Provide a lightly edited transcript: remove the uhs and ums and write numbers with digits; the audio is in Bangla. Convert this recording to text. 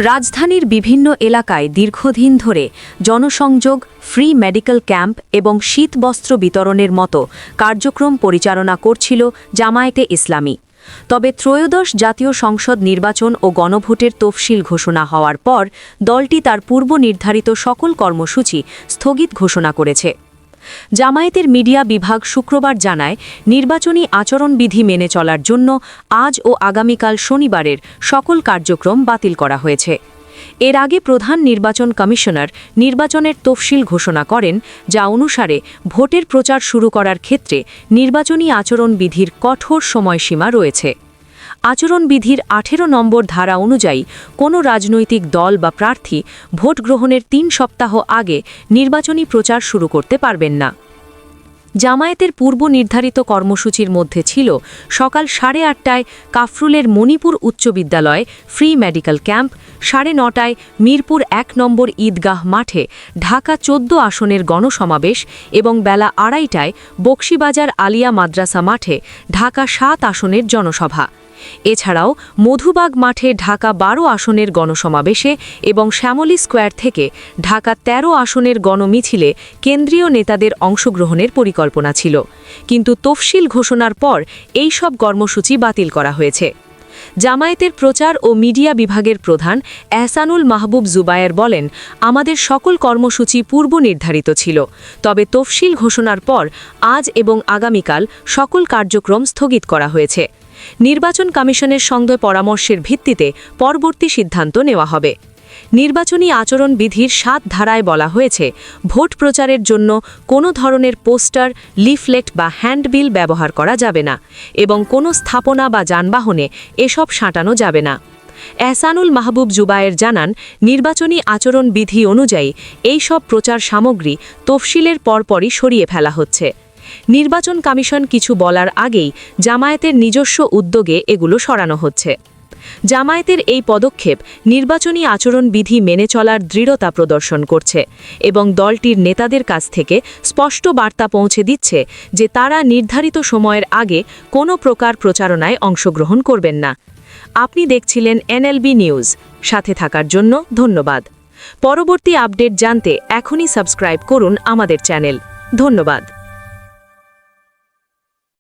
রাজধানীর বিভিন্ন এলাকায় দীর্ঘদিন ধরে জনসংযোগ, ফ্রি মেডিকেল ক্যাম্প এবং শীতবস্ত্র বিতরণের মতো কার্যক্রম পরিচালনা করছিল জামায়াতে ইসলামী। তবে ত্রয়োদশ জাতীয় সংসদ নির্বাচন ও গণভোটের তফসিল ঘোষণা হওয়ার পর দলটি তার পূর্ব নির্ধারিত সকল কর্মসূচি স্থগিত ঘোষণা করেছে। জামায়াতের মিডিয়া বিভাগ শুক্রবার জানায়, নির্বাচনী আচরণবিধি মেনে চলার জন্য আজ ও আগামীকাল শনিবারের সকল কার্যক্রম বাতিল করা হয়েছে। এর আগে প্রধান নির্বাচন কমিশনার নির্বাচনের তফসিল ঘোষণা করেন, যা অনুসারে ভোটের প্রচার শুরু করার ক্ষেত্রে নির্বাচনী আচরণবিধির কঠোর সময়সীমা রয়েছে। আচরণবিধির 18 নম্বর ধারা অনুযায়ী কোনো রাজনৈতিক দল বা প্রার্থী ভোট গ্রহণের 3 সপ্তাহ আগে নির্বাচনী প্রচার শুরু করতে পারবেন না। জামায়াতের পূর্ব নির্ধারিত কর্মসূচির মধ্যে ছিল সকাল 8:30টায় কাফরুলের মণিপুর উচ্চ বিদ্যালয়ে ফ্রি মেডিকেল ক্যাম্প, 9:30টায় মিরপুর 1 নম্বর ঈদগাহ মাঠে ঢাকা 14 আসনের গণসমাবেশ এবং বেলা 2:30টায় বকশীবাজার আলিয়া মাদ্রাসা মাঠে ঢাকা 7 আসনের জনসভা। এছাড়াও মধুবাগ মাঠে ঢাকা 12 আসনের গণসমাবেশে এবং শ্যামলী স্কোয়ার থেকে ঢাকা 13 আসনের গণমিছিলে কেন্দ্রীয় নেতাদের অংশগ্রহণের পরিকল্পনা ছিল, কিন্তু তফসিল ঘোষণার পর এই সব কর্মসূচি বাতিল করা হয়েছে। জামায়াতের প্রচার ও মিডিয়া বিভাগের প্রধান এহসানুল মাহবুব জুবায়ের বলেন, আমাদের সকল কর্মসূচি পূর্ব নির্ধারিত ছিল, তবে তফসিল ঘোষণার পর আজ এবং আগামীকাল সকল কার্যক্রম স্থগিত করা হয়েছে। নির্বাচন কমিশনের সঙ্গে পরামর্শের ভিত্তিতে পরবর্তী সিদ্ধান্ত নেওয়া হবে। নির্বাচনী আচরণ বিধির 7 ধারায় বলা হয়েছে, ভোট প্রচারের জন্য কোনো ধরনের পোস্টার, লিফলেট বা হ্যান্ডবিল ব্যবহার করা যাবে না এবং কোনো স্থাপনা বা যানবাহনে এসব সাঁটানো যাবে না। এহসানুল মাহবুব জুবায়ের জানান, নির্বাচনী আচরণ বিধি অনুযায়ী এই সব প্রচার সামগ্রী তফসিলের পরপরই সরিয়ে ফেলা হচ্ছে। নির্বাচন কমিশন কিছু বলার আগেই জামায়াতের নিজস্ব উদ্যোগে এগুলো সরানো হচ্ছে। জামায়াতের এই পদক্ষেপ নির্বাচনী আচরণবিধি মেনে চলার দৃঢ়তা প্রদর্শন করছে এবং দলটির নেতাদের কাছ থেকে স্পষ্ট বার্তা পৌঁছে দিচ্ছে যে তারা নির্ধারিত সময়ের আগে কোনো প্রকার প্রচারণায় অংশগ্রহণ করবেন না। আপনি দেখছিলেন এনএলবি নিউজ। সাথে থাকার জন্য ধন্যবাদ। পরবর্তী আপডেট জানতে এখনই সাবস্ক্রাইব করুন আমাদের চ্যানেল। ধন্যবাদ।